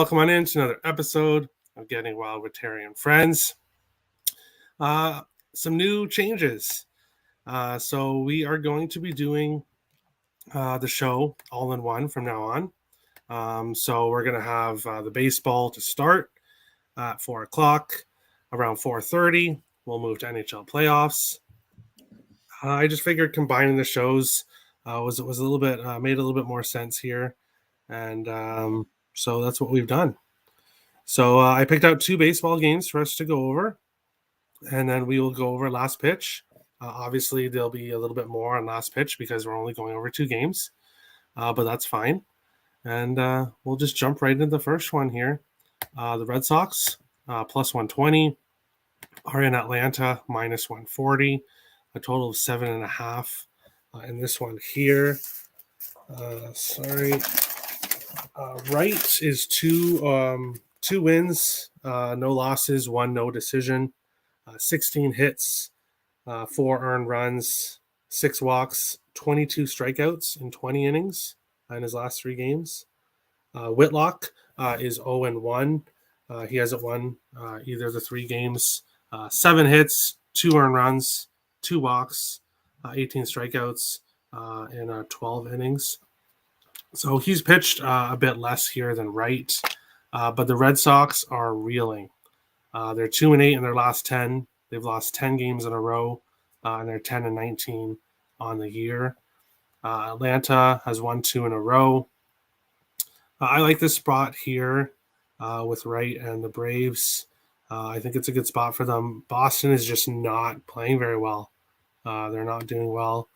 welcome on in to another episode of Getting Wild with Terry and Friends. Some new changes. So we are going to be doing the show all in one from now on. So we're going to have the baseball to start at 4 o'clock. Around 4:30, we'll move to NHL Playoffs. I just figured combining the shows was a little bit made a little bit more sense here, and so that's what we've done. So I picked out 2 baseball games for us to go over, and then we will go over last pitch. Obviously, there'll be a little bit more on last pitch because we're only going over 2 games, but that's fine. And we'll just jump right into the first one here. The Red Sox, plus 120, are in Atlanta, minus 140, a total of 7.5 in this one here. Right is 2 wins, no losses, 1 no decision, 16 hits, 4 earned runs, 6 walks, 22 strikeouts in 20 innings in his last 3 games. Whitlock is 0-1. He hasn't won either of the 3 games. 7 hits, 2 earned runs, 2 walks, 18 strikeouts in 12 innings. So he's pitched a bit less here than Wright, but the Red Sox are reeling. They're 2-8 in their last 10. They've lost 10 games in a row, and they're 10-19 on the year. Atlanta has won 2 in a row. I like this spot here with Wright and the Braves. I think it's a good spot for them. Boston is just not playing very well. They're not doing well.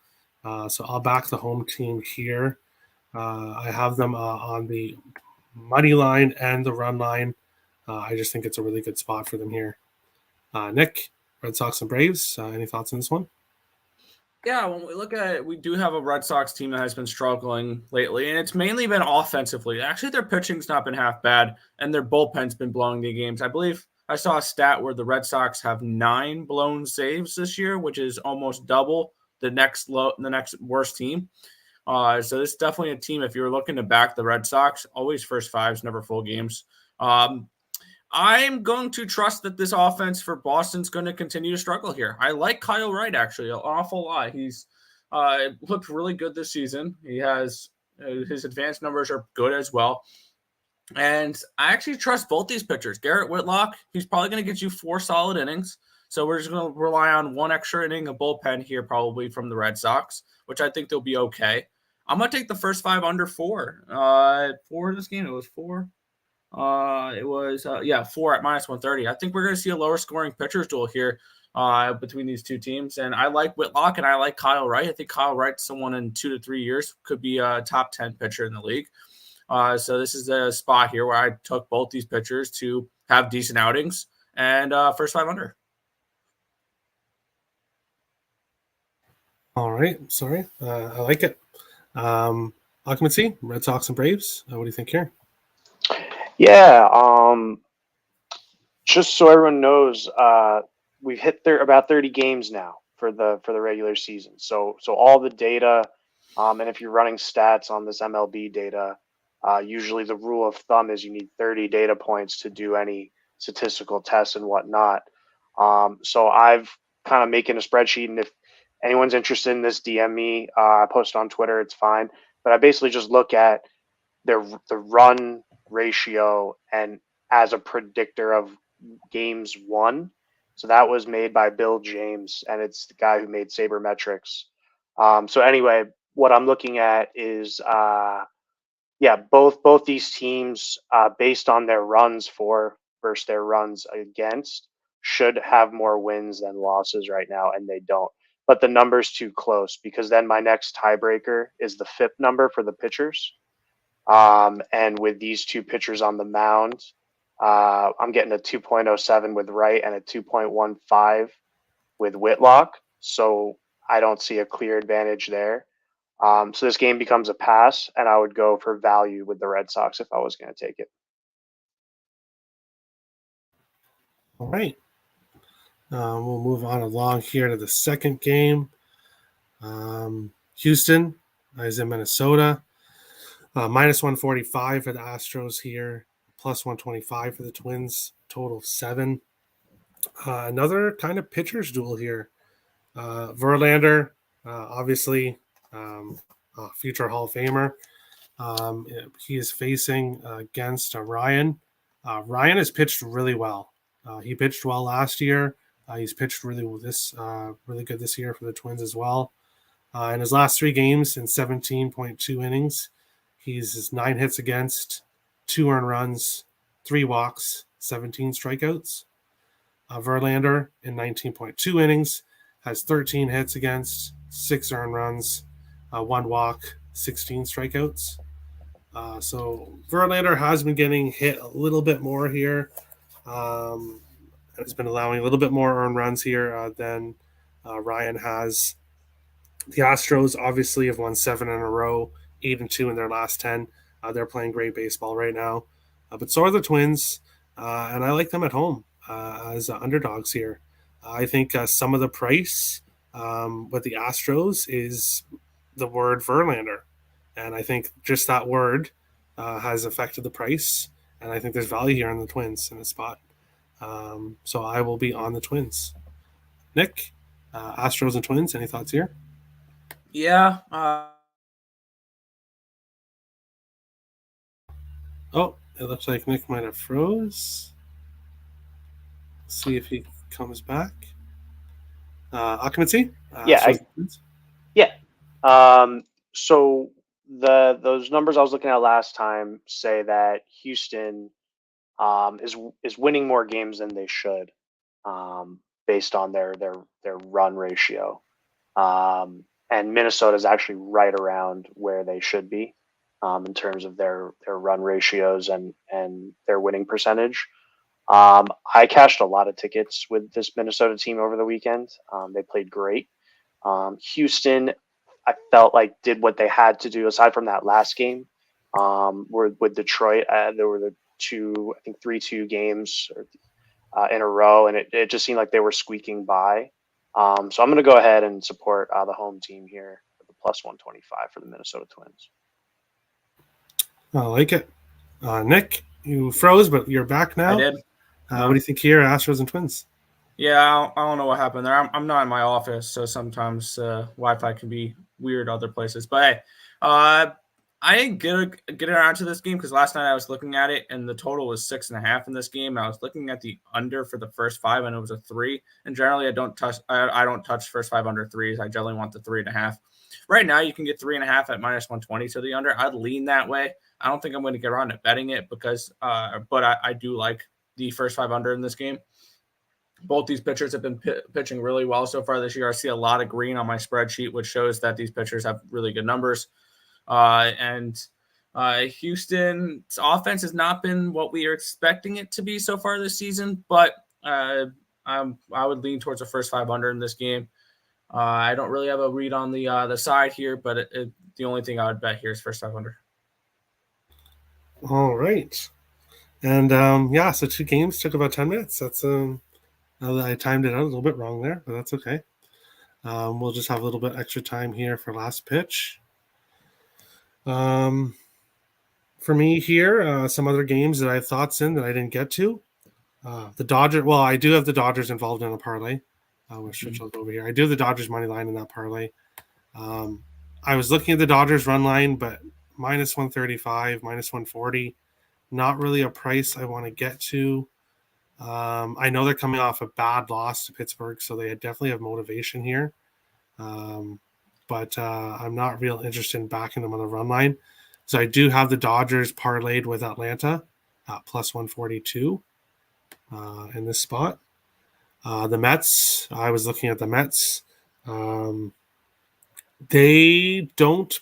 So I'll back the home team here. I have them on the money line and the run line. I just think it's a really good spot for them here. Nick, Red Sox and Braves, any thoughts on this one? Yeah, when we look at it, we do have a Red Sox team that has been struggling lately, and it's mainly been offensively. Actually, their pitching's not been half bad, and their bullpen's been blowing the games. I believe I saw a stat where the Red Sox have 9 blown saves this year, which is almost double the next worst team. So this is definitely a team, if you're looking to back the Red Sox, always first 5s, never full games. I'm going to trust that this offense for Boston's going to continue to struggle here. I like Kyle Wright, actually, an awful lot. He's looked really good this season. He has his advanced numbers are good as well. And I actually trust both these pitchers. Garrett Whitlock, he's probably going to get you 4 solid innings. So we're just going to rely on 1 extra inning of bullpen here probably from the Red Sox, which I think they'll be okay. I'm going to take the first 5 under 4. For this game, it was 4. 4 at minus 130. I think we're going to see a lower scoring pitchers duel here between these 2 teams. And I like Whitlock and I like Kyle Wright. I think Kyle Wright's someone in 2 to 3 years could be a top 10 pitcher in the league. So this is a spot here where I took both these pitchers to have decent outings and first 5 under. All right. Sorry. I like it. Occupancy, Red Sox and Braves. What do you think here? Yeah. Just so everyone knows, we've hit about 30 games now for the regular season. So all the data, and if you're running stats on this MLB data, usually the rule of thumb is you need 30 data points to do any statistical tests and whatnot. So I've kind of making a spreadsheet, and if anyone's interested in this, DM me. I post on Twitter. It's fine. But I basically just look at the run ratio and as a predictor of games won. So that was made by Bill James, and it's the guy who made Sabermetrics. So anyway, what I'm looking at is, both these teams, based on their runs for versus their runs against, should have more wins than losses right now, and they don't. But the number's too close, because then my next tiebreaker is the FIP number for the pitchers. And with these 2 pitchers on the mound, I'm getting a 2.07 with Wright and a 2.15 with Whitlock. So I don't see a clear advantage there. So this game becomes a pass, and I would go for value with the Red Sox if I was going to take it. All right. We'll move on along here to the second game. Houston is in Minnesota. Minus 145 for the Astros here. plus 125 for the Twins, total of 7. Another kind of pitcher's duel here. Verlander, obviously, future Hall of Famer. He is facing against Ryan. Ryan has pitched really well. He pitched well last year. He's pitched really good this year for the Twins as well. In his last 3 games in 17.2 innings, he's 9 hits against, 2 earned runs, 3 walks, 17 strikeouts. Verlander in 19.2 innings has 13 hits against, 6 earned runs, 1 walk, 16 strikeouts. So Verlander has been getting hit a little bit more here. Has been allowing a little bit more earned runs here than Ryan has. The Astros obviously have won 7 in a row, 8-2 in their last 10. They're playing great baseball right now. But so are the Twins, and I like them at home as underdogs here. I think some of the price with the Astros is the word Verlander. And I think just that word has affected the price. And I think there's value here on the Twins in the spot. So I will be on the Twins. Nick, Astros and Twins, any thoughts here? Yeah. Oh, it looks like Nick might have froze. Let's see if he comes back. Occupancy? Yeah. So those numbers I was looking at last time say that Houston is winning more games than they should, based on their run ratio, and Minnesota is actually right around where they should be in terms of their run ratios and their winning percentage. I cashed a lot of tickets with this Minnesota team over the weekend. They played great. Houston, I felt like did what they had to do aside from that last game. With Detroit, there were the 3-2 games in a row, and it just seemed like they were squeaking by. So I'm going to go ahead and support the home team here with the plus 125 for the Minnesota Twins. I like it. Nick, you froze, but you're back now. I did. What do you think here, Astros and Twins? Yeah, I don't know what happened there. I'm not in my office, so sometimes Wi-Fi can be weird other places. But hey, I didn't get around to this game because last night I was looking at it and the total was 6.5 in this game. And I was looking at the under for the first 5 and it was a 3. And generally I don't touch first 5 under 3s. I generally want the 3.5. Right now you can get 3.5 at minus 120 to the under. I'd lean that way. I don't think I'm going to get around to betting it because, but I do like the first 5 under in this game. Both these pitchers have been pitching really well so far this year. I see a lot of green on my spreadsheet, which shows that these pitchers have really good numbers. And Houston's offense has not been what we are expecting it to be so far this season, but I would lean towards the first 5 under in this game. I don't really have a read on the side here, but the only thing I would bet here is first 5 under. All right. And so 2 games took about 10 minutes. That's I timed it out a little bit wrong there, but that's okay. We'll just have a little bit extra time here for last pitch. For me here, some other games that I have thoughts in that I didn't get to. The Dodgers. Well, I do have the Dodgers involved in a parlay. We'll switch over here. I do have the Dodgers money line in that parlay. I was looking at the Dodgers run line, but minus 135, minus 140, not really a price I want to get to. I know they're coming off a bad loss to Pittsburgh, so they definitely have motivation here. But I'm not real interested in backing them on the run line. So I do have the Dodgers parlayed with Atlanta at plus 142 in this spot. The Mets, I was looking at the Mets. They don't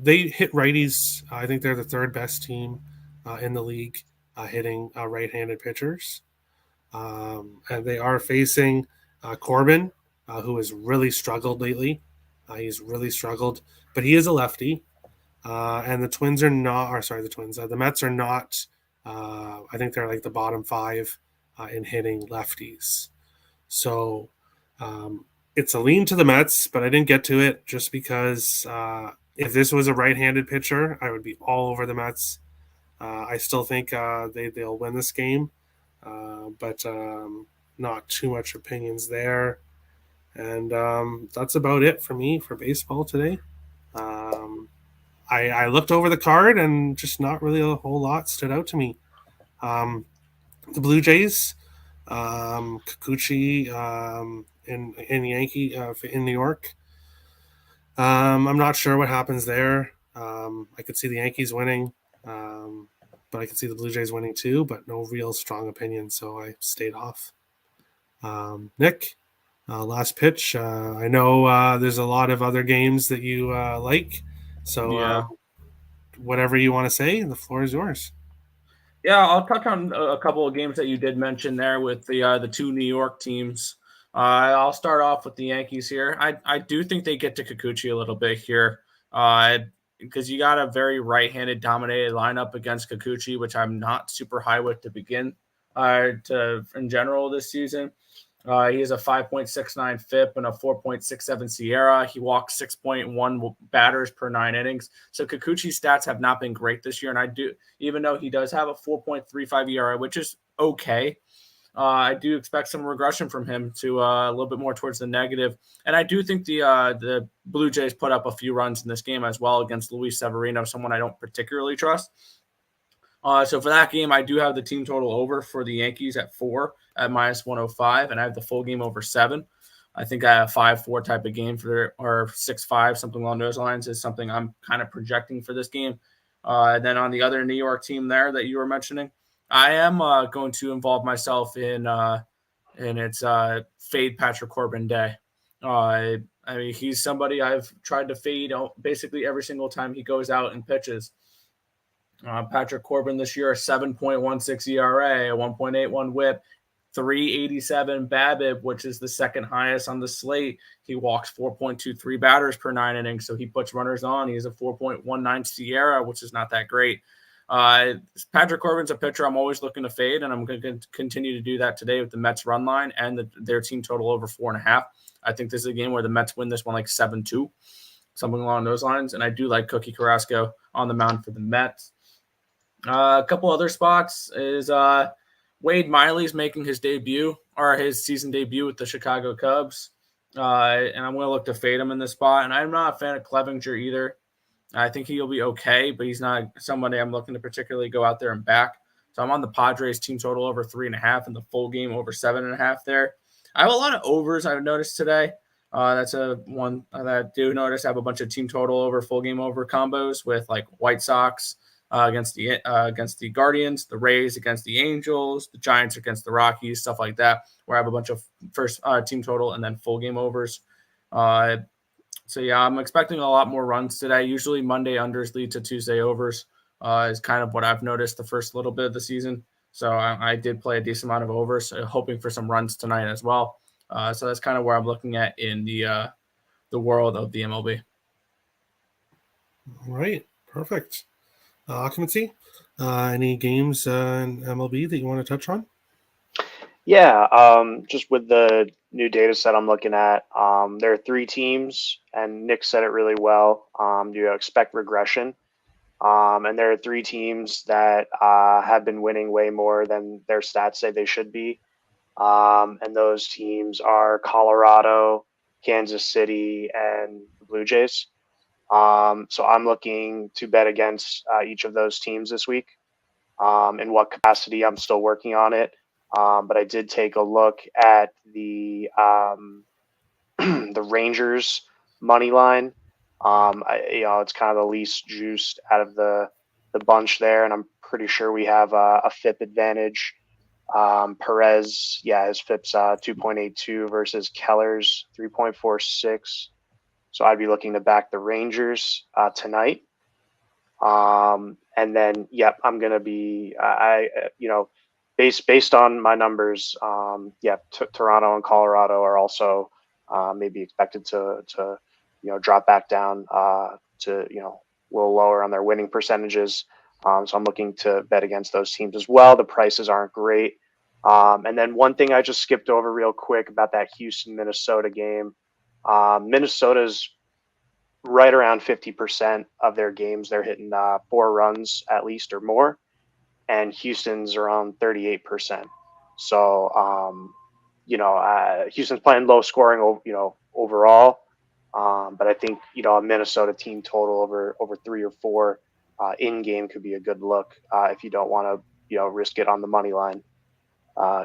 they hit righties. I think they're the 3rd best team in the league hitting right-handed pitchers. And they are facing Corbin, who has really struggled lately. He's really struggled, but he is a lefty. And the Twins are not, or sorry, the Twins, the Mets are not, I think they're like the bottom 5 in hitting lefties. So it's a lean to the Mets, but I didn't get to it just because if this was a right-handed pitcher, I would be all over the Mets. I still think they'll win this game, but not too much opinions there. And that's about it for me for baseball today. Um, I looked over the card and just not really a whole lot stood out to me. The Blue Jays, Kikuchi in Yankee in New York. I'm not sure what happens there. I could see the Yankees winning, but I could see the Blue Jays winning too. But no real strong opinion, so I stayed off. Nick, last pitch. I know there's a lot of other games that you like, so Yeah. whatever you want to say, the floor is yours. Yeah, I'll touch on a couple of games that you did mention there with the two New York teams. I'll start off with the Yankees here. I do think they get to Kikuchi a little bit here, because you got a very right-handed dominated lineup against Kikuchi, which I'm not super high with to begin in general this season. He has a 5.69 FIP and a 4.67 Sierra. He walks 6.1 batters per 9 innings. So Kikuchi's stats have not been great this year. And I do, even though he does have a 4.35 ERA, which is okay, I do expect some regression from him to a little bit more towards the negative. And I do think the Blue Jays put up a few runs in this game as well against Luis Severino, someone I don't particularly trust. So for that game, I do have the team total over for the Yankees at 4 at minus 105, and I have the full game over 7. I think a 5-4 type of game or 6-5, something along those lines is something I'm kind of projecting for this game. And then on the other New York team there that you were mentioning, I am going to involve myself in its fade Patrick Corbin day. I mean, he's somebody I've tried to fade basically every single time he goes out and pitches. Patrick Corbin this year, 7.16 ERA, a 1.81 WHIP, 387 BABIP, which is the second highest on the slate. He walks 4.23 batters per 9 innings, so he puts runners on. He has a 4.19 Sierra, which is not that great. Patrick Corbin's a pitcher I'm always looking to fade, and I'm going to continue to do that today with the Mets run line and their team total over 4.5. I think this is a game where the Mets win this one like 7-2, something along those lines. And I do like Cookie Carrasco on the mound for the Mets. A couple other spots is Wade Miley's making his debut or his season debut with the Chicago Cubs. And I'm going to look to fade him in this spot. And I'm not a fan of Clevinger either. I think he'll be okay, but he's not somebody I'm looking to particularly go out there and back. So I'm on the Padres team total over 3.5 and the full game over 7.5 there. I have a lot of overs I've noticed today. That's a one that I do notice. I have a bunch of team total over, full game over combos with like White Sox against the Guardians, the Rays against the Angels, the Giants against the Rockies, stuff like that, where I have a bunch of first team total and then full game overs. So yeah, I'm expecting a lot more runs today. Usually Monday unders lead to Tuesday overs is kind of what I've noticed the first little bit of the season. So I did play a decent amount of overs, hoping for some runs tonight as well. So that's kind of where I'm looking at in the world of the MLB. All right, perfect. Occupancy, any games in MLB that you want to touch on? Yeah, just with the new data set I'm looking at, there are 3 teams, and Nick said it really well. You expect regression, and there are 3 teams that have been winning way more than their stats say they should be, and those teams are Colorado, Kansas City, and the Blue Jays. So I'm looking to bet against each of those teams this week. In what capacity, I'm still working on it. But I did take a look at the the Rangers money line. It's kind of the least juiced out of the bunch there, and I'm pretty sure we have a FIP advantage. Perez, his FIP's 2.82 versus Keller's 3.46. So I'd be looking to back the Rangers tonight. And then, I'm going to be, based on my numbers, Toronto and Colorado are also maybe expected to drop back down to, a little lower on their winning percentages. So I'm looking to bet against those teams as well. The prices aren't great. And then one thing I just skipped over real quick about that Houston-Minnesota game. Minnesota's right around 50% of their games. They're hitting 4 runs at least or more. and Houston's around 38%. So, Houston's playing low scoring, overall. But I think, a Minnesota team total over 3 or 4 in game could be a good look if you don't want to, risk it on the money line.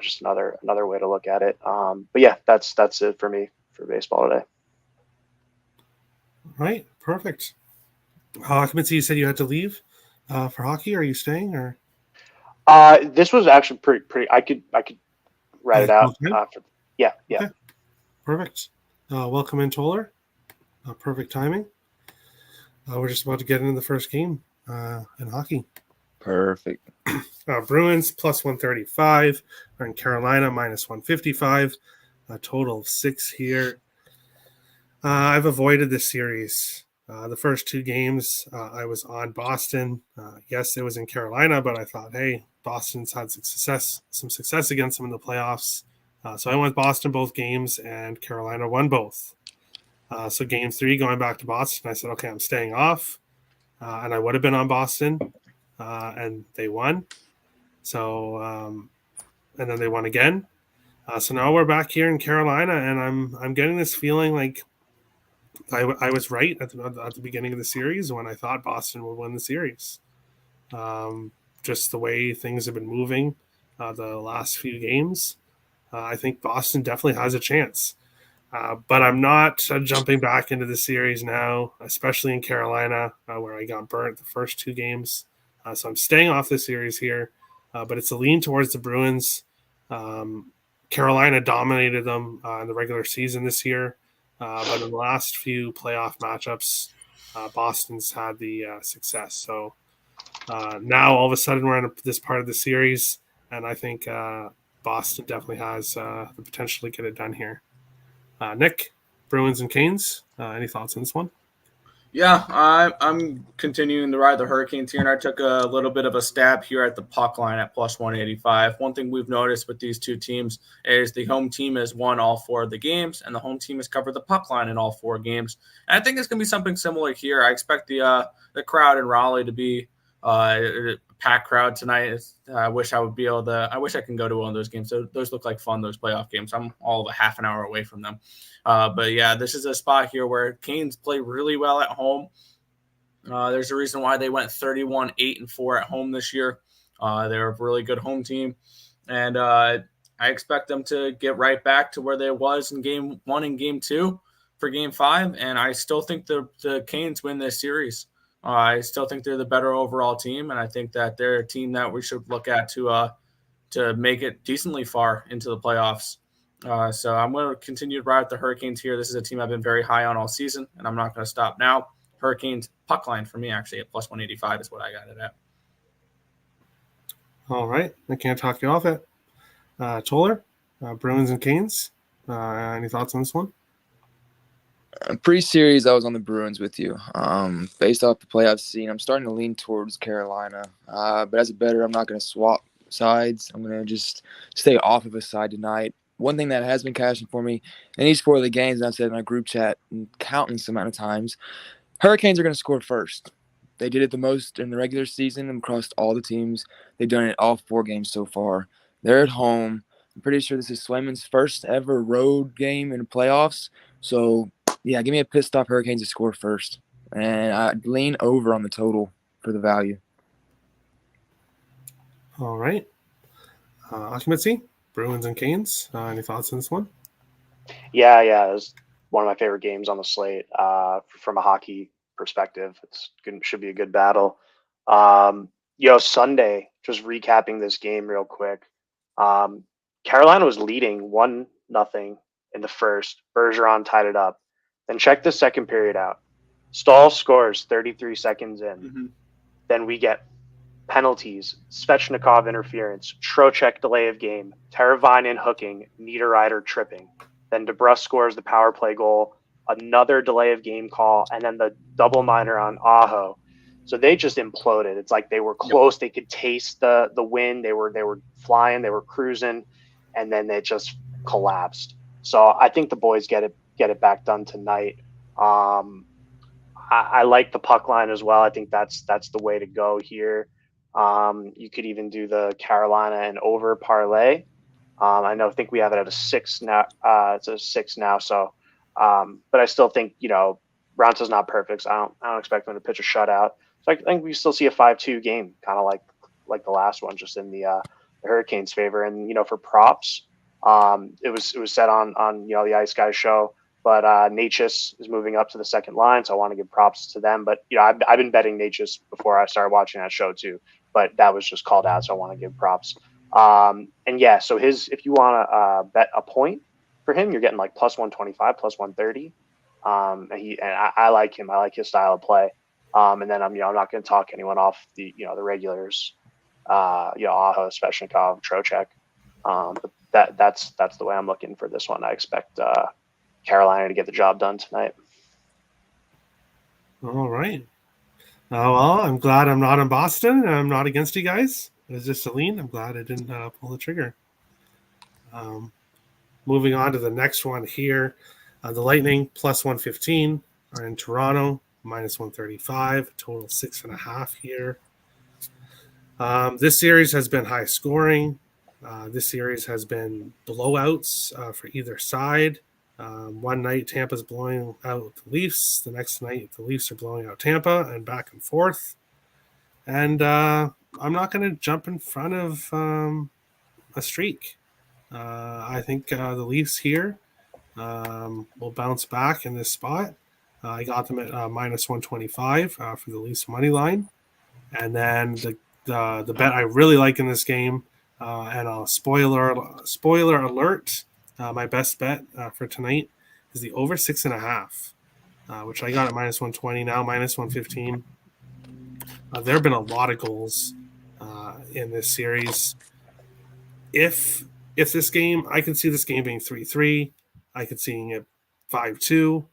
Just another way to look at it. But yeah, that's it for me for baseball today. Right, perfect. Occupancy, you said you had to leave for hockey. Are you staying or? This was actually pretty. I could write it out. Yeah. Okay, perfect. Welcome in, Toller. Perfect timing. We're just about to get into the first game in hockey. Perfect. Bruins plus 135. We're in Carolina minus 155. A total of 6 here. I've avoided this series. The first 2 games, I was on Boston. Yes, it was in Carolina, but I thought, hey, Boston's had some success against them in the playoffs. So I went Boston both games, and Carolina won both. So game 3, going back to Boston, I said, okay, I'm staying off. And I would have been on Boston, and they won. So, and then they won again. So now we're back here in Carolina, and I'm getting this feeling like I was right at the beginning of the series when I thought Boston would win the series. Just the way things have been moving the last few games, I think Boston definitely has a chance. But I'm not jumping back into the series now, especially in Carolina, where I got burnt the first 2 games. So I'm staying off the series here, but it's a lean towards the Bruins. Carolina dominated them in the regular season this year, but in the last few playoff matchups, Boston's had the success. So now all of a sudden we're in this part of the series, and I think Boston definitely has the potential to get it done here. Nick, Bruins and Canes, any thoughts on this one? Yeah, I'm continuing to ride the Hurricanes here, and I took a little bit of a stab here at the puck line at plus 185. One thing we've noticed with these 2 teams is the home team has won all 4 of the games, and the home team has covered the puck line in all 4 games. And I think it's going to be something similar here. I expect the crowd in Raleigh to be a packed crowd tonight. I wish I can go to one of those games. Those look like fun, those playoff games. I'm all of a half an hour away from them. But yeah, this is a spot here where Canes play really well at home. There's a reason why they went 31-8-4 at home this year. They're a really good home team. And I expect them to get right back to where they was in game 1 and game 2 for game 5. And I still think the Canes win this series. I still think they're the better overall team, and I think that they're a team that we should look at to make it decently far into the playoffs. So I'm going to continue to ride with the Hurricanes here. This is a team I've been very high on all season, and I'm not going to stop now. Hurricanes puck line for me actually at plus 185 is what I got it at. All right, I can't talk you off it. Toller, Bruins and Canes, any thoughts on this one? Pre-series, I was on the Bruins with you. Based off the playoff scene, I'm starting to lean towards Carolina. But as a bettor, I'm not going to swap sides. I'm going to just stay off of a side tonight. One thing that has been cashing for me in each 4 of the games, and I've said in our group chat countless amount of times, Hurricanes are going to score first. They did it the most in the regular season and across all the teams. They've done it all 4 games so far. They're at home. I'm pretty sure this is Swayman's first ever road game in the playoffs. So, yeah, give me a pissed off Hurricanes to score first. And I'd lean over on the total for the value. All right. Occupancy, Bruins and Canes. Any thoughts on this one? Yeah. It was one of my favorite games on the slate from a hockey perspective. Should be a good battle. Sunday, just recapping this game real quick. Carolina was leading 1-0 in the first. Bergeron tied it up. Then check the second period out. Stahl scores 33 seconds in. Mm-hmm. Then we get penalties, Svechnikov interference, Trocheck delay of game, Teravainen hooking, Niederreiter tripping. Then DeBrusk scores the power play goal, another delay of game call, and then the double minor on Aho. So they just imploded. It's like they were close. Yep. They could taste the win. They were flying. They were cruising, and then they just collapsed. So I think the boys get it back done tonight. I like the puck line as well. I think that's the way to go here. You could even do the Carolina and over parlay. I think we have it at a 6 now. It's a 6 now. So, but I still think Ronso's not perfect. So I don't expect him to pitch a shutout. So I think we still see a 5-2 game, kind of like the last one, just in the Hurricanes' favor. And for props, it was said on the Ice Guys show, but Natchez is moving up to the second line, so I want to give props to them. But I've been betting Natchez before I started watching that show too, but that was just called out, so I want to give props. And yeah, so if you want to bet a point for him, you're getting like plus 125, plus 130. I like him. I like his style of play. And then I'm not going to talk anyone off the regulars. Aho, Sveshnikov, Trocheck. But that's the way I'm looking for this one. I expect Carolina to get the job done tonight. All right. Well, I'm glad I'm not in Boston and I'm not against you guys. It's just Celine. I'm glad I didn't pull the trigger. Moving on to the next one here. The Lightning plus 115 are in Toronto, minus 135, total 6.5 here. This series has been high scoring. This series has been blowouts for either side. One night Tampa's blowing out the Leafs. The next night the Leafs are blowing out Tampa, and back and forth. And I'm not going to jump in front of a streak. I think the Leafs here will bounce back in this spot. I got them at minus 125 for the Leafs money line. And then the bet I really like in this game, and a spoiler alert, my best bet for tonight is the over 6.5, which I got at minus 120, now minus 115. There have been a lot of goals in this series. If this game, I can see this game being 3-3. I could see it 5-2.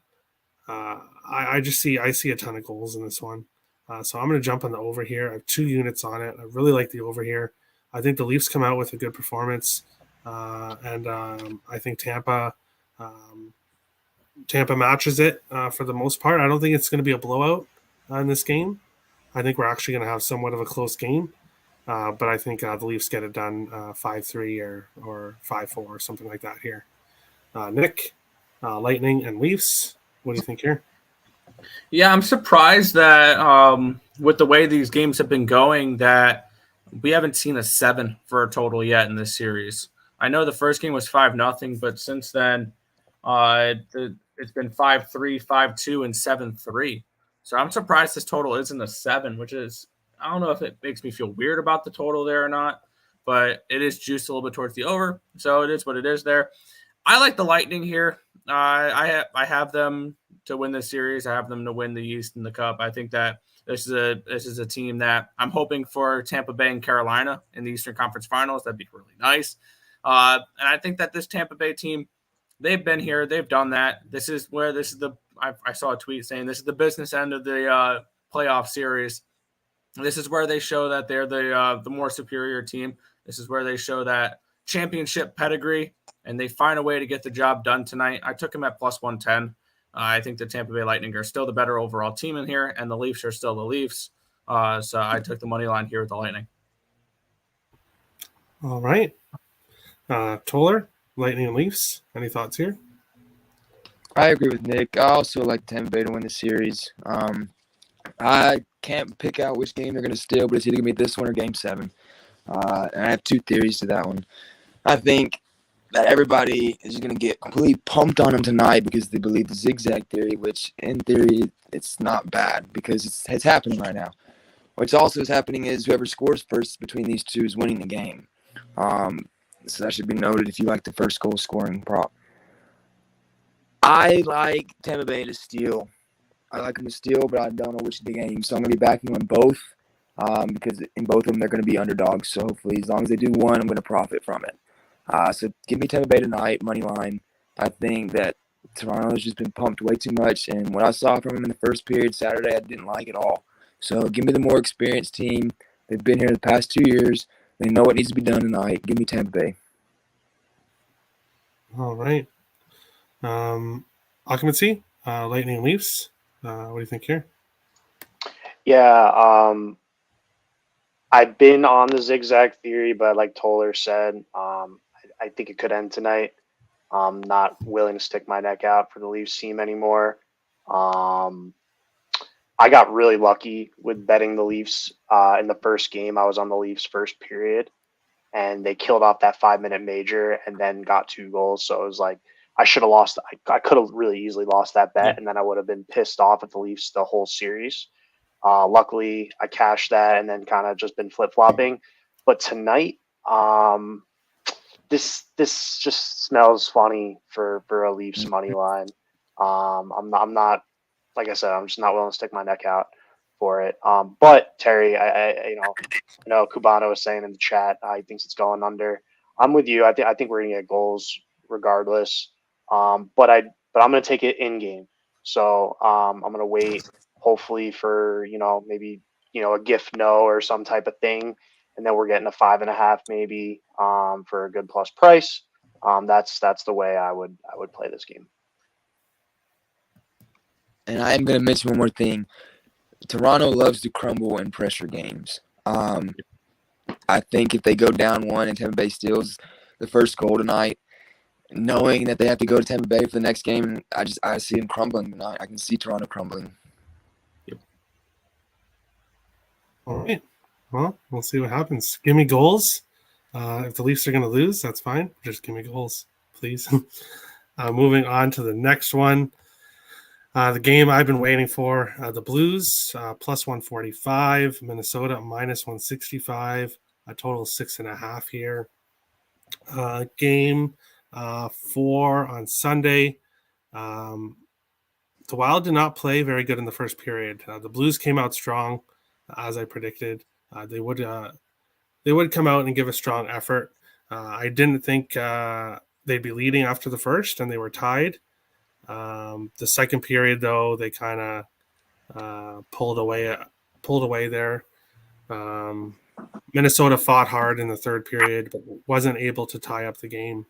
I see a ton of goals in this one. So I'm going to jump on the over here. I have 2 units on it. I really like the over here. I think the Leafs come out with a good performance, and I think Tampa matches it for the most part. I don't think it's going to be a blowout in this game. I think we're actually going to have somewhat of a close game, but I think the Leafs get it done 5-3 or 5-4 or something like that here. Nick, Lightning and Leafs, what do you think here? Yeah, I'm surprised that with the way these games have been going, that we haven't seen a 7 for a total yet in this series. I know the first game was 5-0, but since then it's been 5-3, 5-2, and 7-3. So I'm surprised this total isn't a 7, which is, I don't know if it makes me feel weird about the total there or not, but it is juiced a little bit towards the over. So it is what it is there. I like the Lightning here. I have them to win this series. I have them to win the East and the Cup. I think that this is a team that I'm hoping for Tampa Bay and Carolina in the Eastern Conference Finals. That'd be really nice. And I think that this Tampa Bay team, they've been here. They've done that. I saw a tweet saying this is the business end of the playoff series. This is where they show that they're the more superior team. This is where they show that championship pedigree, and they find a way to get the job done tonight. I took them at plus 110. I think the Tampa Bay Lightning are still the better overall team in here, and the Leafs are still the Leafs. So I took the money line here with the Lightning. All right. Toller, Lightning and Leafs. Any thoughts here? I agree with Nick. I also like Tampa Bay to win the series. I can't pick out which game they're going to steal, but it's either going to be this one or Game 7. And I have 2 theories to that one. I think that everybody is going to get completely pumped on them tonight because they believe the zigzag theory, which in theory it's not bad because it's happening right now. What's also is happening is whoever scores first between these two is winning the game. So that should be noted if you like the first goal scoring prop. I like Tampa Bay to steal. I like them to steal, but I don't know which of the game. So I'm going to be backing on both because in both of them they're going to be underdogs. So hopefully as long as they do one, I'm going to profit from it. So give me Tampa Bay tonight, money line. I think that Toronto has just been pumped way too much. And what I saw from them in the first period Saturday, I didn't like at all. So give me the more experienced team. They've been here the past 2 years. They know what needs to be done tonight. Give me Tampa Bay. All right. Occupancy, Lightning and Leafs. What do you think here? Yeah, I've been on the zigzag theory, but like Toller said, I think it could end tonight. I'm not willing to stick my neck out for the Leafs team anymore. I got really lucky with betting the Leafs in the first game. I was on the Leafs first period, and they killed off that 5-minute major and then got 2 goals. So it was like I should have lost. I could have really easily lost that bet, and then I would have been pissed off at the Leafs the whole series. Luckily, I cashed that and then kind of just been flip flopping. But tonight, this just smells funny for a Leafs money line. I'm not like I said, I'm just not willing to stick my neck out for it. But Terry, I know Cubano was saying in the chat, he thinks it's going under. I'm with you. I think we're gonna get goals regardless. But I'm gonna take it in game. So I'm gonna wait, hopefully for maybe a gift no or some type of thing, and then we're getting a 5.5 maybe for a good plus price. That's the way I would play this game. And I am going to mention one more thing. Toronto loves to crumble in pressure games. I think if they go down 1 and Tampa Bay steals the first goal tonight, knowing that they have to go to Tampa Bay for the next game, I see them crumbling tonight. I can see Toronto crumbling. Yep. All right. Well, we'll see what happens. Give me goals. If the Leafs are going to lose, that's fine. Just give me goals, please. Moving on to the next one. The game I've been waiting for, the Blues, plus 145, Minnesota, minus 165, a total of 6.5 here. Game 4 on Sunday. The Wild did not play very good in the first period. The Blues came out strong, as I predicted. They would come out and give a strong effort. I didn't think they'd be leading after the first, and they were tied. The second period, though, they kind of pulled away there. Minnesota fought hard in the third period, but wasn't able to tie up the game.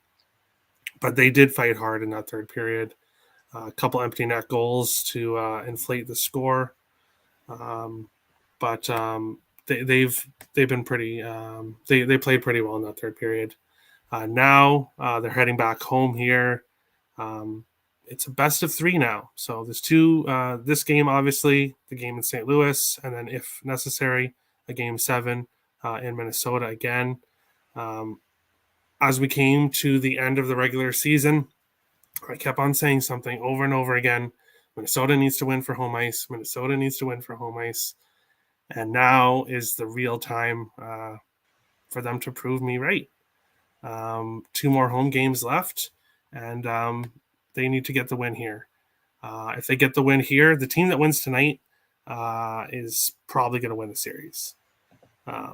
But they did fight hard in that third period. A couple empty net goals to inflate the score. But they've been pretty. They played pretty well in that third period. Now they're heading back home here. It's a best of 3 now. So there's 2, this game, obviously, the game in St. Louis, and then if necessary, a game 7 in Minnesota again. As we came to the end of the regular season, I kept on saying something over and over again. Minnesota needs to win for home ice. Minnesota needs to win for home ice. And now is the real time for them to prove me right. 2 more home games left, and they need to get the win here. If they get the win here, the team that wins tonight is probably going to win the series. I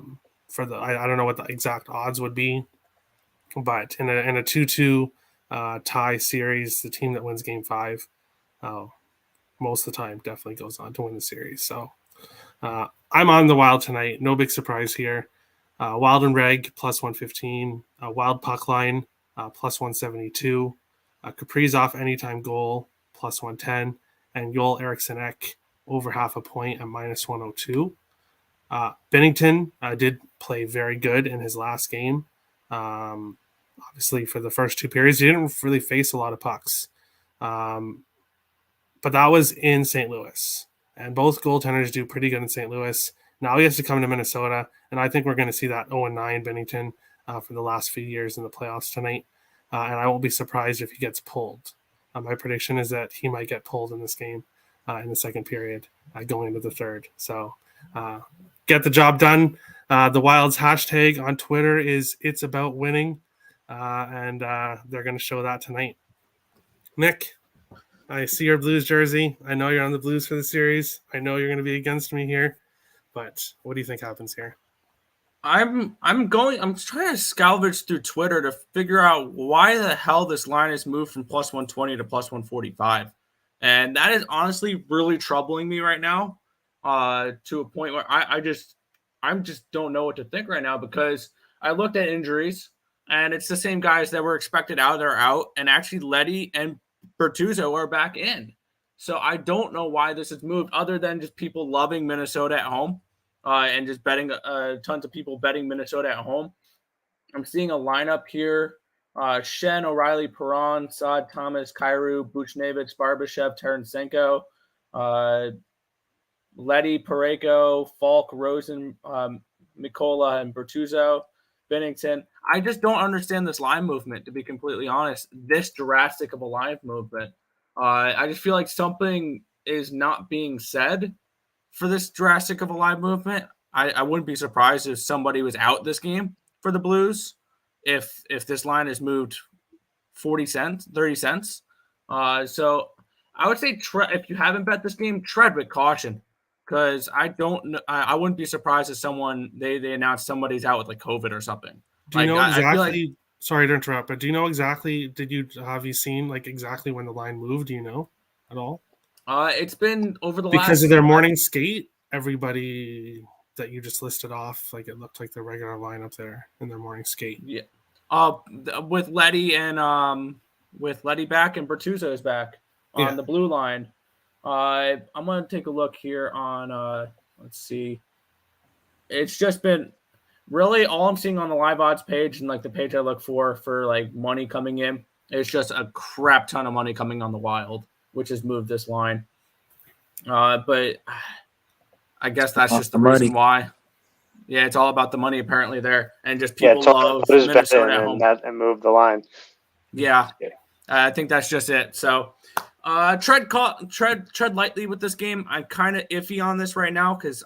don't know what the exact odds would be, but in a 2-2 tie series, the team that wins Game 5, most of the time, definitely goes on to win the series. So I'm on the Wild tonight. No big surprise here. Wild and Reg plus 115. Wild puck line plus 172. Kaprizov anytime goal plus 110, and Joel Eriksson Ek over half a point at minus 102. Bennington did play very good in his last game. Obviously, for the first 2 periods, he didn't really face a lot of pucks. But that was in St. Louis, and both goaltenders do pretty good in St. Louis. Now he has to come to Minnesota, and I think we're going to see that 0-9 Bennington for the last few years in the playoffs tonight. And I won't be surprised if he gets pulled. My prediction is that he might get pulled in this game in the second period going into the third. So get the job done. The Wild's hashtag on Twitter is It's About Winning, and they're going to show that tonight. Nick, I see your Blues jersey. I know you're on the Blues for the series. I know you're going to be against me here, but what do you think happens here? I'm trying to salvage through Twitter to figure out why the hell this line has moved from plus 120 to plus 145. And that is honestly really troubling me right now, to a point where I just don't know what to think right now, because I looked at injuries and it's the same guys that were expected out. They're out, and actually Leddy and Bertuzzo are back in. So I don't know why this has moved, other than just people loving Minnesota at home. and just betting tons of people betting Minnesota at home. I'm seeing a lineup here. Shen, O'Reilly, Perron, Saad, Thomas, Kyrou, Buchnevich, Barbashev, Tarasenko, Letty, Pareko, Falk, Rosen, Mikola, and Bertuzzo, Bennington. I just don't understand this line movement, to be completely honest. This drastic of a line movement. I just feel like something is not being said for this drastic of a line movement. I wouldn't be surprised if somebody was out this game for the Blues if this line is moved 40 cents, 30 cents. So I would say if you haven't bet this game, tread with caution, because I wouldn't be surprised if they announced somebody's out with like COVID or something. Do you know exactly? Sorry to interrupt, but do you know exactly? Have you seen like exactly when the line moved? Do you know at all? It's been over the because of their morning skate. Everybody that you just listed off, like it looked like the regular lineup there in their morning skate. Yeah. With Letty and with Letty back and Bertuzzo is back on the blue line. I'm gonna take a look here on let's see. It's just been really all I'm seeing on the live odds page and like the page I look for like money coming in. It's just a crap ton of money coming on the Wild, which has moved this line. But I guess that's just the reason why. Yeah, it's all about the money apparently there, and just people love Minnesota at home and move the line. Yeah, I think that's just it. So tread lightly with this game. I'm kind of iffy on this right now because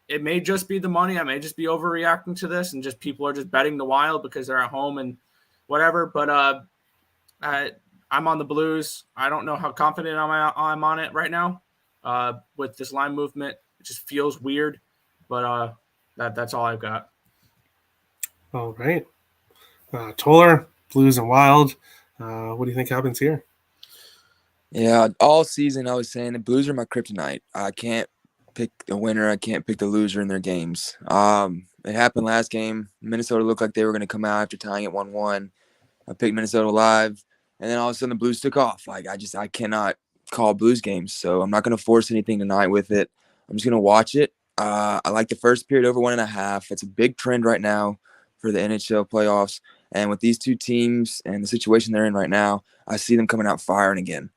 it may just be the money. I may just be overreacting to this, and just people are just betting the Wild because they're at home and whatever. But I'm on the Blues. I don't know how confident I'm on it right now with this line movement. It just feels weird, but that's all I've got. All right. Toller, Blues and Wild. What do you think happens here? Yeah, all season I was saying the Blues are my kryptonite. I can't pick the winner. I can't pick the loser in their games. It happened last game. Minnesota looked like they were going to come out after tying it 1-1. I picked Minnesota live, and then all of a sudden the Blues took off. Like I cannot call Blues games, so I'm not going to force anything tonight with it. I'm just going to watch it. I like the first period over 1.5. It's a big trend right now for the NHL playoffs, and with these two teams and the situation they're in right now, I see them coming out firing again.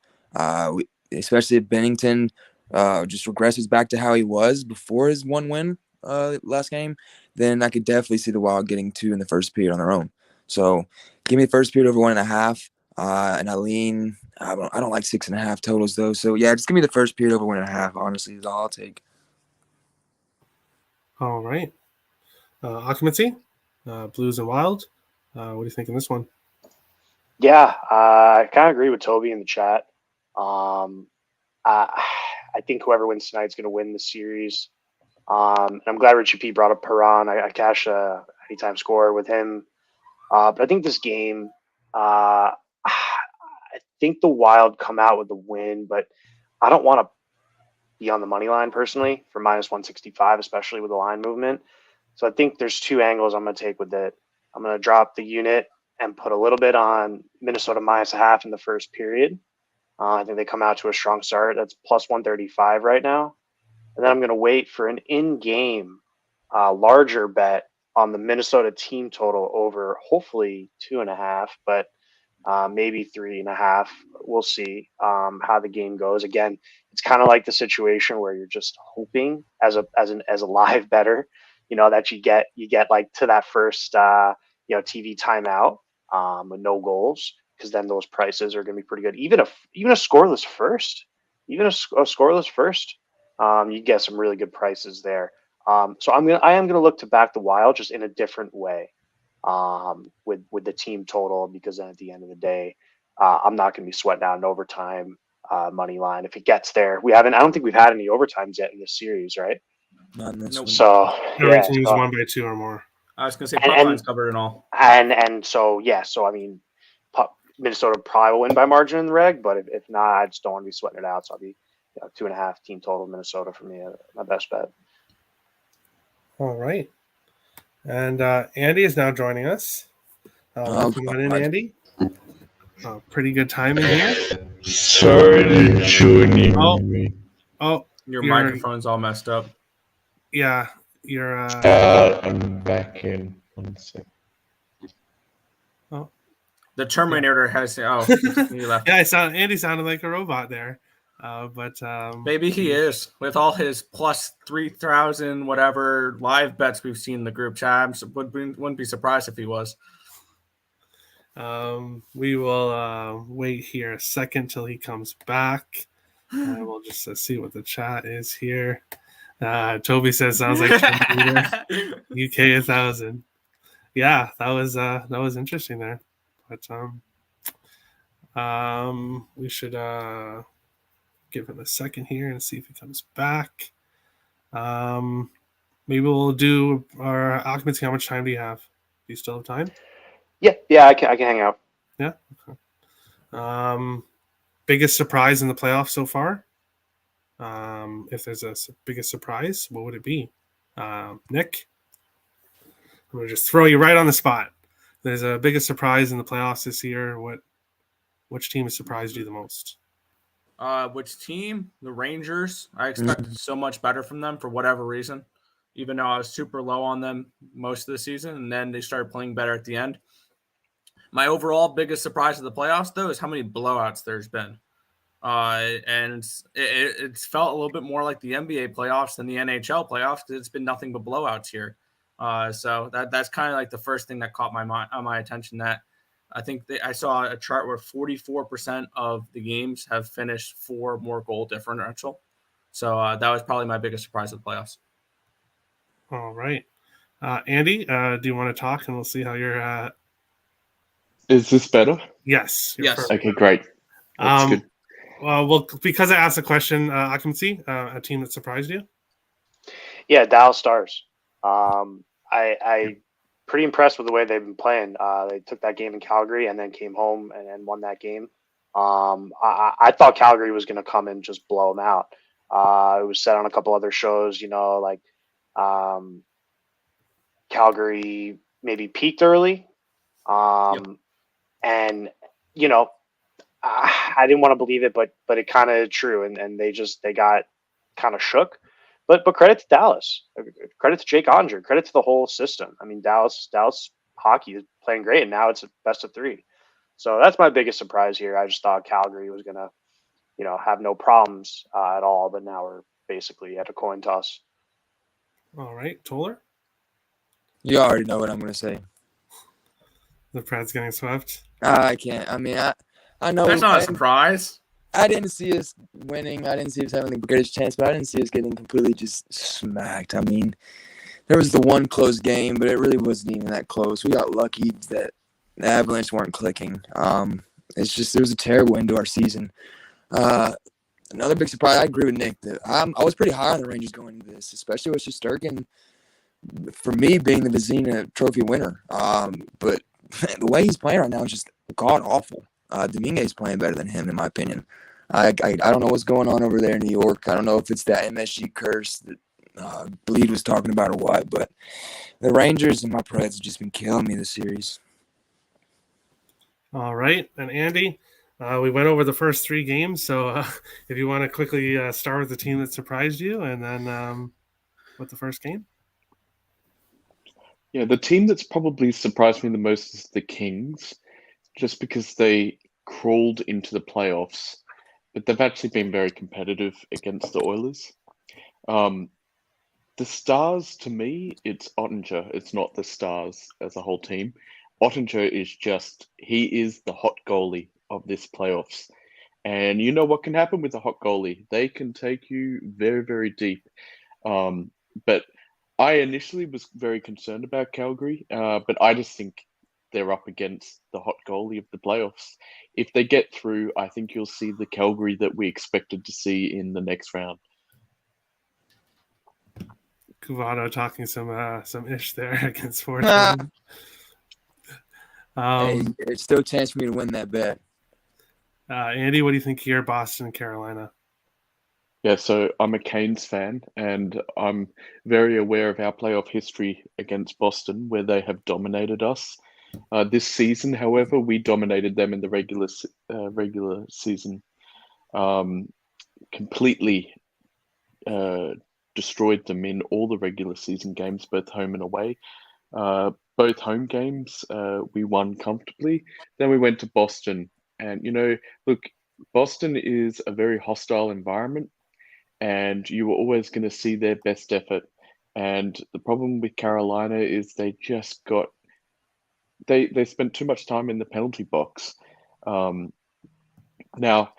Especially if Bennington just regresses back to how he was before his one win last game, then I could definitely see the Wild getting 2 in the first period on their own. So give me the first period over 1.5, and I don't like 6.5 totals though. So yeah, just give me the first period over 1.5. Honestly, is all I'll take. All right, occupancy, Blues and Wild. What do you think in this one? Yeah, I kind of agree with Toby in the chat. I think whoever wins tonight is going to win the series. And I'm glad Richie P brought up Perron. I cashed a anytime score with him. But I think this game, I think the Wild come out with the win, but I don't want to be on the money line personally for -165, especially with the line movement. So I think there's 2 angles I'm going to take with it. I'm going to drop the unit and put a little bit on Minnesota -0.5 in the first period. I think they come out to a strong start. That's +135 right now. And then I'm going to wait for an in-game larger bet on the Minnesota team total over hopefully 2.5, but maybe 3.5. We'll see how the game goes. Again, it's kind of like the situation where you're just hoping as a live bettor, that you get like to that first TV timeout with no goals, because then those prices are going to be pretty good. Even a scoreless first, you get some really good prices there. So I am gonna look to back the Wild just in a different way with the team total, because then at the end of the day, I'm not going to be sweating out an overtime money line if it gets there. I don't think we've had any overtimes yet in this series, right? Not in this one. So every team's won by 2 or more. I was going to say puck line's covered and all. And so I mean, Minnesota probably will win by margin in the reg, but if not, I just don't want to be sweating it out. So I'll be 2.5 team total Minnesota for me, my best bet. All right. And Andy is now joining us. Welcome on in, Andy. Pretty good timing here. Sorry to join me. Oh, your microphone's all messed up. Yeah, you're. I'm back in 1 sec. The Terminator has. Oh, he left. Yeah, Andy sounded like a robot there, but Maybe he is with all his plus 3,000 whatever live bets we've seen in the group chat. Wouldn't be surprised if he was. We will wait here a second till he comes back. We'll just see what the chat is here. Toby says sounds like UK 1000. Yeah, that was interesting there, but we should give him a second here and see if he comes back. Maybe we'll do our occupancy. How much time do you have? Do you still have time? Yeah, I can hang out. Yeah. Okay. Biggest surprise in the playoffs so far? If there's a biggest surprise, what would it be? Nick? I'm going to just throw you right on the spot. There's a biggest surprise in the playoffs this year. Which team has surprised you the most? Which team? The Rangers. I expected so much better from them for whatever reason, even though I was super low on them most of the season, and then they started playing better at the end. My overall biggest surprise of the playoffs, though, is how many blowouts there's been. And it's felt a little bit more like the NBA playoffs than the NHL playoffs because it's been nothing but blowouts here. So that's kind of like the first thing that caught my attention. That I think I saw a chart where 44% of the games have finished 4 more goal differential. So that was probably my biggest surprise of the playoffs. All right, Andy, do you want to talk and we'll see how you're? Is this better? Yes. Yes. Okay, great. That's good. Well, because I asked the question, occupancy, a team that surprised you? Yeah, Dallas Stars. I pretty impressed with the way they've been playing. They took that game in Calgary and then came home and won that game. I thought Calgary was going to come and just blow them out. It was said on a couple other shows, like Calgary maybe peaked early. And, I didn't want to believe it, but it kind of true. And they got kind of shook. But credit to Dallas, credit to Jake Andre, credit to the whole system. I mean, Dallas hockey is playing great, and now it's a best of 3. So that's my biggest surprise here. I just thought Calgary was gonna, have no problems at all, but now we're basically at a coin toss. All right, Toller. You already know what I'm going to say. The Preds getting swept. I can't. I mean, I know. That's not a surprise. I didn't see us winning. I didn't see us having the greatest chance, but I didn't see us getting completely just smacked. I mean, there was the one close game, but it really wasn't even that close. We got lucky that the Avalanche weren't clicking. It's just it was a terrible end to our season. Another big surprise. I agree with Nick that I was pretty high on the Rangers going into this, especially with Shesterkin. For me, being the Vezina Trophy winner, but the way he's playing right now is just god awful. Dominguez playing better than him, in my opinion. I don't know what's going on over there in New York. I don't know if it's that MSG curse that Bleed was talking about or what, but the Rangers and my Preds have just been killing me this series. All right, and Andy, we went over the first 3 games, so if you want to quickly start with the team that surprised you, and then with the first game. Yeah, the team that's probably surprised me the most is the Kings, just because they crawled into the playoffs, but they've actually been very competitive against the Oilers. The Stars, to me, it's Ottinger. It's not the Stars as a whole team. Ottinger he is the hot goalie of this playoffs. And you know what can happen with a hot goalie? They can take you very, very deep. But I initially was very concerned about Calgary, but I just think they're up against the hot goalie of the playoffs. If they get through, I think you'll see the Calgary that we expected to see in the next round. Cuvado talking some ish there against Sportsman. Hey, there's still a chance for me to win that bet. Andy, what do you think here, Boston and Carolina? Yeah, so I'm a Canes fan, and I'm very aware of our playoff history against Boston, where they have dominated us. This season, however, we dominated them in the regular season, completely destroyed them in all the regular season games, both home and away. Both home games, we won comfortably. Then we went to Boston, and look, Boston is a very hostile environment, and you were always going to see their best effort. And the problem with Carolina is they spent too much time in the penalty box. Now,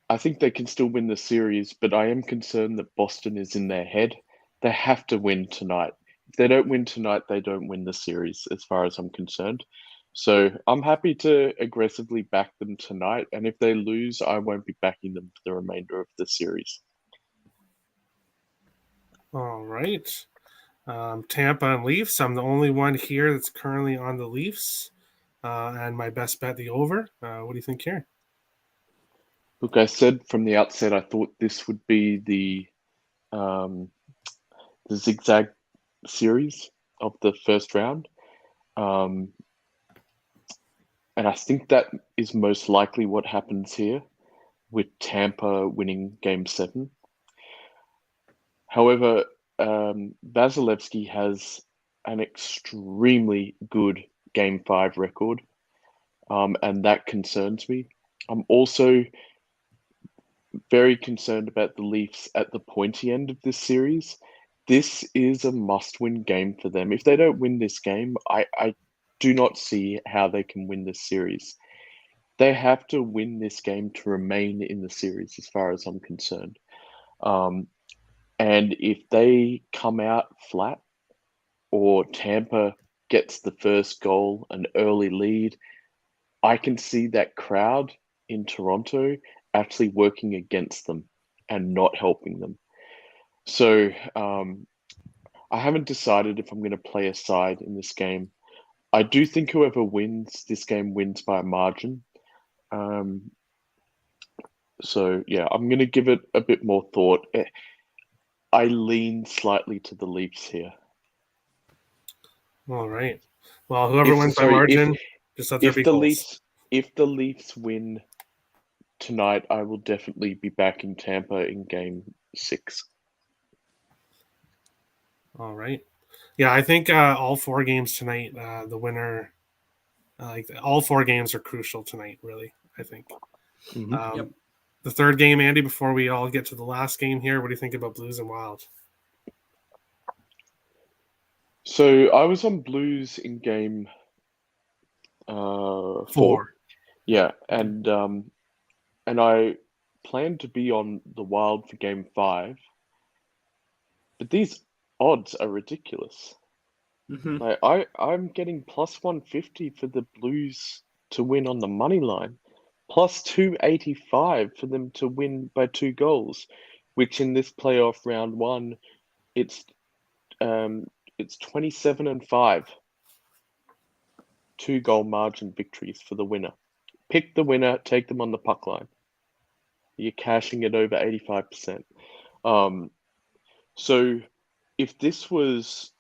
I think they can still win the series, but I am concerned that Boston is in their head. They have to win tonight. If they don't win tonight, they don't win the series, as far as I'm concerned. So I'm happy to aggressively back them tonight. And if they lose, I won't be backing them for the remainder of the series. All right. Tampa and Leafs. I'm the only one here that's currently on the Leafs. And my best bet, the over. What do you think here? Look, I said from the outset, I thought this would be the zigzag series of the first round. And I think that is most likely what happens here, with Tampa winning Game 7. However, Vasilevsky has an extremely good Game 5 record, and that concerns me. I'm also very concerned about the Leafs at the pointy end of this series. This is a must-win game for them. If they don't win this game, I do not see how they can win this series. They have to win this game to remain in the series, as far as I'm concerned. And if they come out flat, or Tampa gets the first goal, an early lead, I can see that crowd in Toronto actually working against them and not helping them. So I haven't decided if I'm going to play a side in this game. I do think whoever wins this game wins by a margin. So yeah, I'm going to give it a bit more thought. I lean slightly to the Leafs here. All right. Well, whoever wins by margin, just let there be goals. If the Leafs win tonight, I will definitely be backing Tampa in Game 6. All right. Yeah, I think all 4 games tonight, the winner, all 4 games are crucial tonight, really, I think. Mm-hmm. Yep. The third game, Andy, before we all get to the last game here, what do you think about Blues and Wild? So I was on Blues in Game 4. Yeah, and I planned to be on the Wild for Game 5, but these odds are ridiculous. Mm-hmm. Like I'm getting plus 150 for the Blues to win on the money line, plus 285 for them to win by 2 goals, which in this playoff round 1, it's 27-5. 2-goal margin victories for the winner. Pick the winner, take them on the puck line. You're cashing it over 85%. So if this was,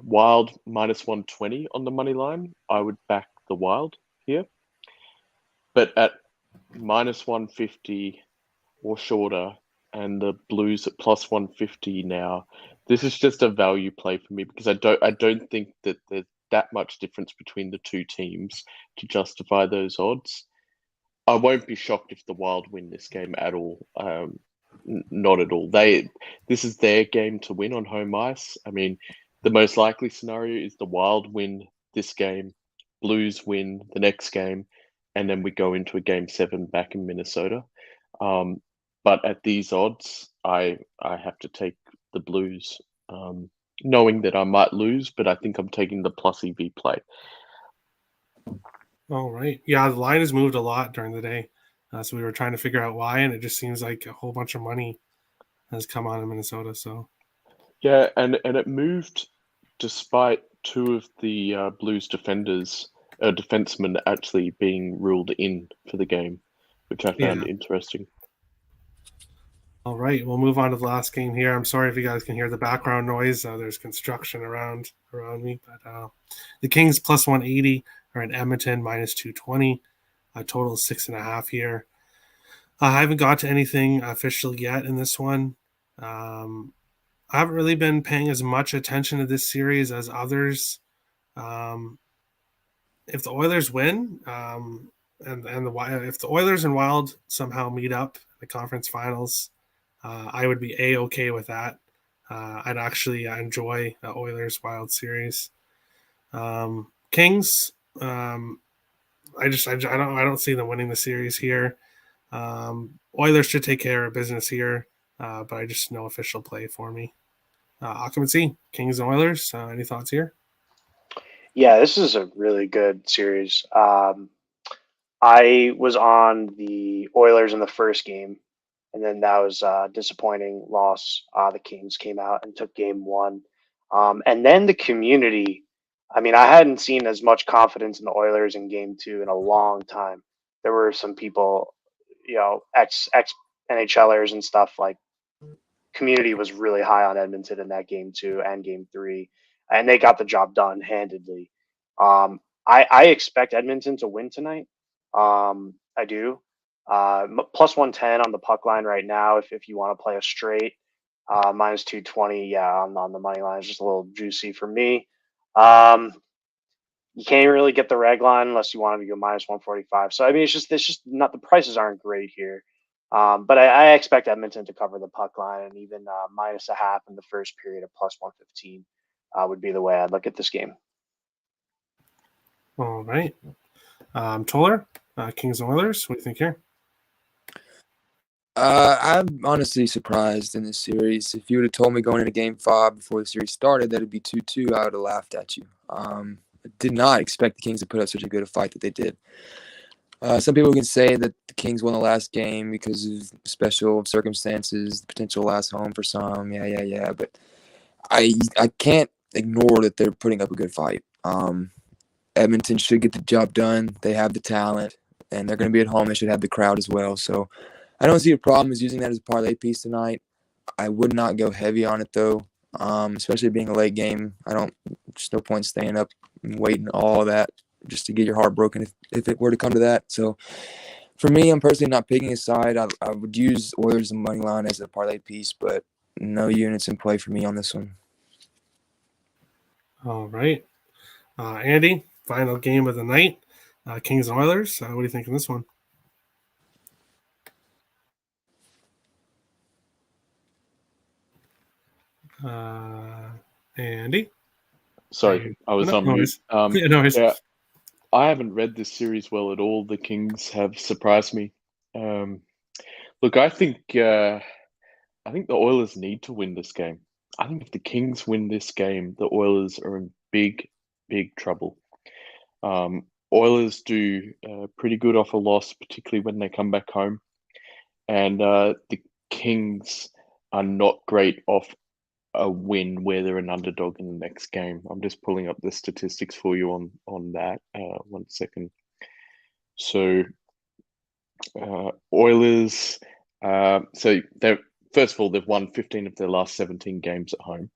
Wild minus 120 on the money line, I would back the Wild here. But at minus 150 or shorter, and the Blues at plus 150 now, this is just a value play for me, because I don't think that there's that much difference between the two teams to justify those odds. I won't be shocked if the Wild win this game at all. Not at all. This is their game to win on home ice. I mean, the most likely scenario is the Wild win this game, Blues win the next game, and then we go into a Game 7 back in Minnesota. But at these odds, I have to take the Blues, knowing that I might lose, but I think I'm taking the plus EV play. All right. Yeah, the line has moved a lot during the day. So we were trying to figure out why, and it just seems like a whole bunch of money has come on in Minnesota. So yeah, and it moved despite 2 of the Blues defensemen actually being ruled in for the game, which I found interesting. All right, we'll move on to the last game here. I'm sorry if you guys can hear the background noise. There's construction around me, but the Kings plus 180 are in Edmonton minus 220. A total of 6.5 here. I haven't got to anything official yet in this one. I haven't really been paying as much attention to this series as others. Um, if the Oilers win, if the Oilers and Wild somehow meet up in the conference finals, I would be okay with that. I'd actually enjoy the Oilers Wild series. Kings, I don't see them winning the series here. Oilers should take care of business here, but I just no official play for me. Occupancy, Kings and Oilers. Any thoughts here? Yeah, this is a really good series. I was on the Oilers in the first game, and then that was a disappointing loss. The Kings came out and took game one. And then the community, I mean, I hadn't seen as much confidence in the Oilers in game two in a long time. There were some people, ex NHLers and stuff like community was really high on Edmonton in that game two and game three, and they got the job done handedly. I expect Edmonton to win tonight. I do. Plus 110 on the puck line right now. If you want to play a straight, minus 220, yeah, on the money line is just a little juicy for me. You can't really get the reg line unless you want to go minus 145. So I mean, it's just not the prices aren't great here. But I expect Edmonton to cover the puck line, and even minus a half in the first period of plus 115 would be the way I'd look at this game. All right. Toller, Kings and Oilers. What do you think here? I'm honestly surprised in this series. If you would have told me going into Game 5 before the series started that it'd be 2-2, I would have laughed at you. I did not expect the Kings to put up such a good a fight that they did. Some people can say that the Kings won the last game because of special circumstances, the potential last home for some. Yeah. But I can't ignore that they're putting up a good fight. Edmonton should get the job done. They have the talent, and they're going to be at home. They should have the crowd as well. So I don't see a problem as using that as a parlay piece tonight. I would not go heavy on it, though, especially being a late game. There's no point staying up and waiting all that just to get your heart broken if it were to come to that. So for me, I'm personally not picking a side. I would use Oilers and money line as a parlay piece, but no units in play for me on this one. All right. Andy, final game of the night. Kings and Oilers. What do you think of this one? Andy? Sorry, I was on mute. Yeah, I haven't read this series well at all. The Kings have surprised me. Look, I think the Oilers need to win this game. I think if the Kings win this game, the Oilers are in big, big trouble. Oilers do pretty good off a loss, particularly when they come back home. And the Kings are not great off a win where they're an underdog in the next game. I'm just pulling up the statistics for you on that. 1 second. So Oilers, so they're first of all, they've won 15 of their last 17 games at home.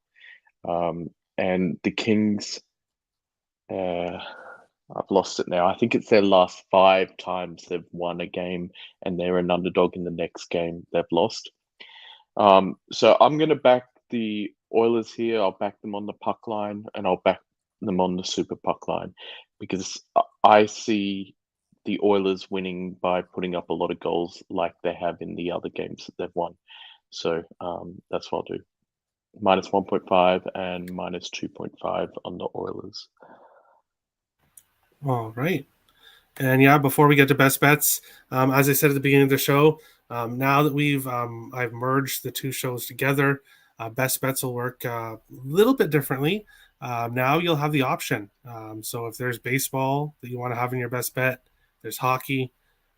And the Kings, I've lost it now. I think it's their last 5 times they've won a game and they're an underdog in the next game they've lost. So I'm going to back the Oilers here. I'll back them on the puck line, and I'll back them on the super puck line because I see the Oilers winning by putting up a lot of goals like they have in the other games that they've won. So that's what I'll do. Minus 1.5 and minus 2.5 on the Oilers. All right. And yeah, before we get to best bets, as I said at the beginning of the show, now that I've merged the two shows together, best bets will work a little bit differently. Now you'll have the option. So if there's baseball that you want to have in your best bet, there's hockey.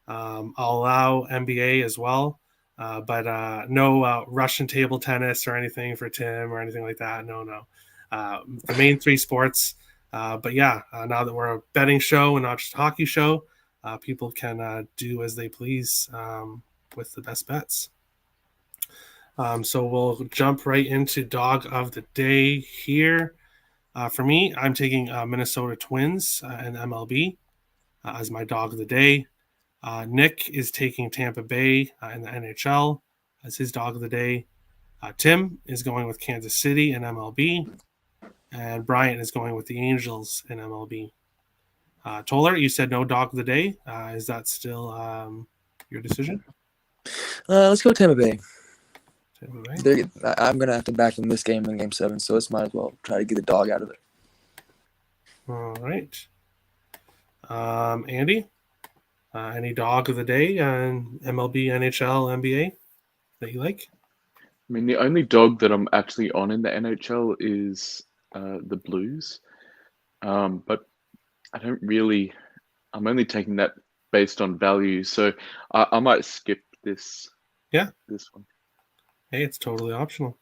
I'll allow NBA as well, but no Russian table tennis or anything for Tim or anything like that. No. The main 3 sports. But yeah, now that we're a betting show and not just a hockey show, people can do as they please with the best bets. So we'll jump right into dog of the day here. For me, I'm taking Minnesota Twins and MLB as my dog of the day. Nick is taking Tampa Bay in the NHL as his dog of the day. Tim is going with Kansas City in MLB. And Brian is going with the Angels in MLB. Toller, you said no dog of the day. Is that still your decision? Let's go Tampa Bay. Tampa Bay? I'm going to have to back them this game in Game 7, so let's might as well try to get the dog out of it. All right. Andy, any dog of the day on MLB, NHL, NBA that you like? I mean, the only dog that I'm actually on in the NHL is the Blues. But I don't really, I'm only taking that based on value. So I might skip this. Yeah. This one. Hey, it's totally optional.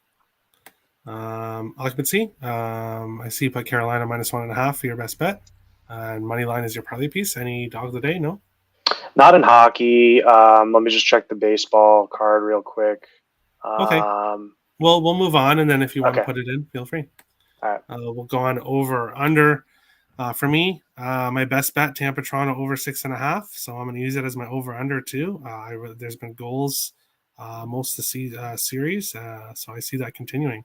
Occupancy. I see you put Carolina -1.5 for your best bet. And money line is your parlay piece. Any dog of the day? No? Not in hockey. Let me just check the baseball card real quick. Okay. Well, we'll move on, and then if you want to Okay. put it in, feel free. All right. We'll go on over under. For me, my best bet, Tampa Toronto over 6.5. So I'm going to use it as my over under too. There's been goals most of the series, so I see that continuing.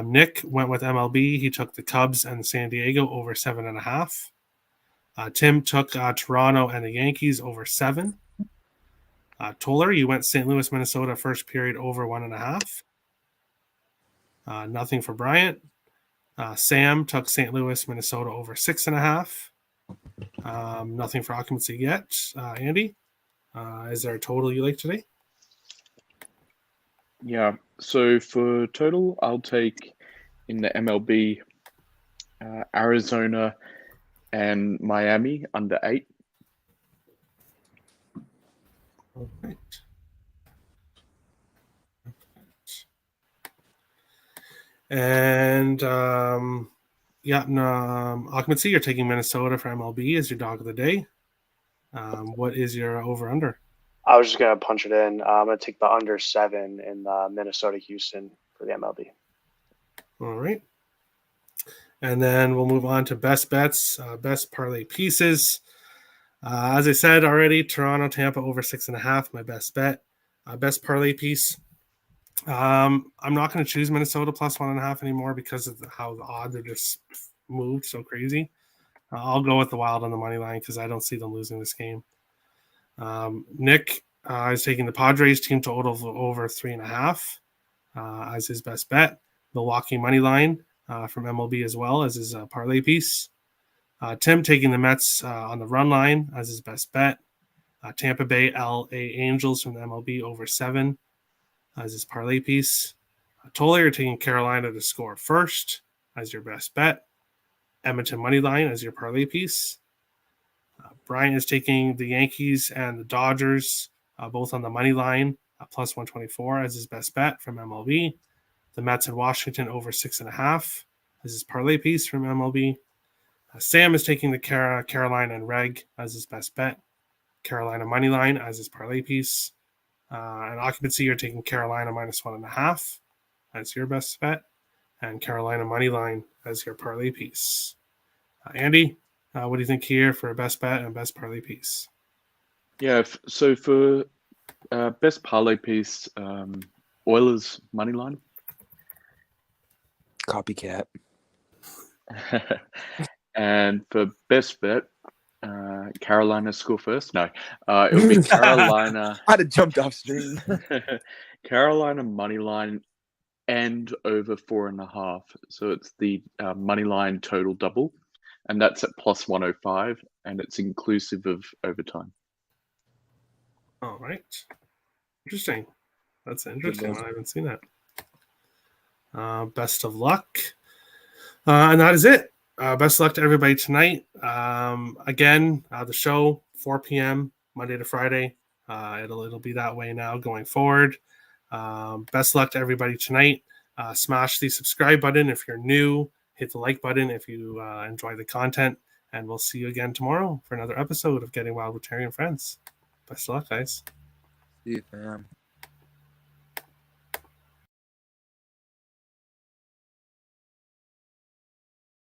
Nick went with MLB. He took the Cubs and San Diego over 7.5. Tim took Toronto and the Yankees over 7. Toller, you went St. Louis, Minnesota first period over 1.5. Nothing for Bryant. Sam took St. Louis, Minnesota over 6.5. Nothing for occupancy yet. Andy, is there a total you like today? Yeah. So for total, I'll take in the MLB Arizona and Miami under 8. All right. And occupancy, you're taking Minnesota for MLB as your dog of the day. What is your over-under? I was just going to punch it in. I'm going to take the under 7 in Minnesota-Houston for the MLB. All right. And then we'll move on to best bets, best parlay pieces. As I said already, Toronto, Tampa over 6.5, my best bet. Best parlay piece. I'm not going to choose Minnesota plus 1.5 anymore because of how the odds are just moved so crazy. I'll go with the Wild on the money line because I don't see them losing this game. Nick is taking the Padres team total over 3.5 as his best bet. Milwaukee money line from MLB as well as his parlay piece. Tim taking the Mets on the run line as his best bet. Tampa Bay LA Angels from the MLB over 7 as his parlay piece. Toller, you're taking Carolina to score first as your best bet. Edmonton money line as your parlay piece. Brian is taking the Yankees and the Dodgers both on the money line plus 124 as his best bet from MLB. The Mets and Washington over 6.5 as his parlay piece from MLB. Sam is taking the Carolina and Reg as his best bet. Carolina money line as his parlay piece. And occupancy, you're taking Carolina -1.5 as your best bet. And Carolina money line as your parlay piece. Andy, what do you think here for best bet and best parlay piece? Yeah. So for best parlay piece, Oilers money line. Copycat. And for best bet, Carolina score first. No, it would be Carolina. I'd have jumped off stream. Carolina money line and over 4.5. So it's the money line total double, and that's at plus 105, and it's inclusive of overtime. All right. Interesting. That's an interesting one. I haven't seen that. Best of luck. And that is it. Best of luck to everybody tonight. Again, the show 4 p.m. Monday to Friday. It'll be that way now going forward. Best of luck to everybody tonight. Smash the subscribe button if you're new. Hit the like button if you enjoy the content. And we'll see you again tomorrow for another episode of Getting Wild with Terry and Friends. Best of luck, guys. See you, fam.